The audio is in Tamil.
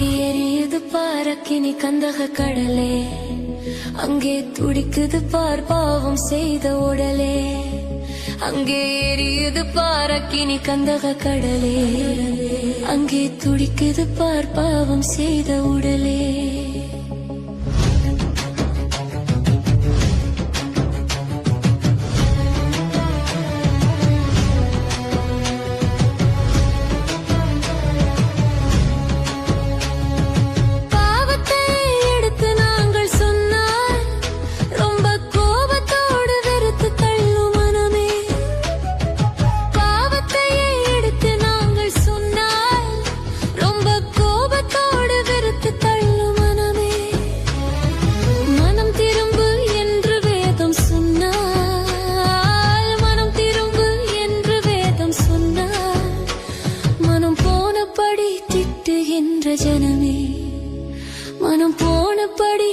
எரியுது பாரக்கினி கந்தக கடலே, அங்கே துடிக்குது பார் பாவம் செய்த உடலே. அங்கே எரியுது பாரக்கினி கந்தக கடலே, அங்கே துடிக்குது பார் பாவம் செய்த உடலே. ஜனமே மனம் போனபடி